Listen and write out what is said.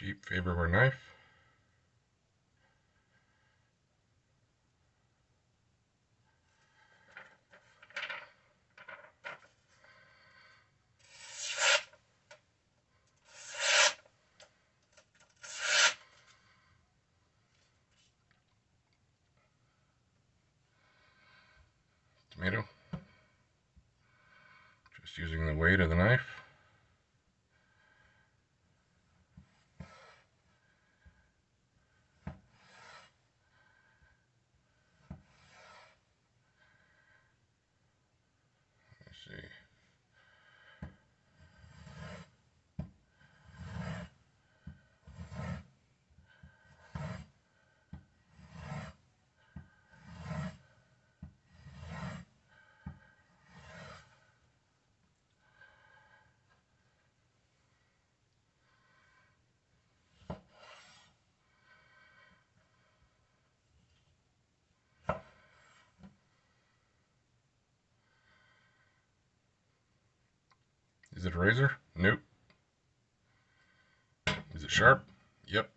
cheap Faberware knife. Tomato. Just using the weight of the knife. Let's see. Is it a razor? Nope. Is it sharp? Yep.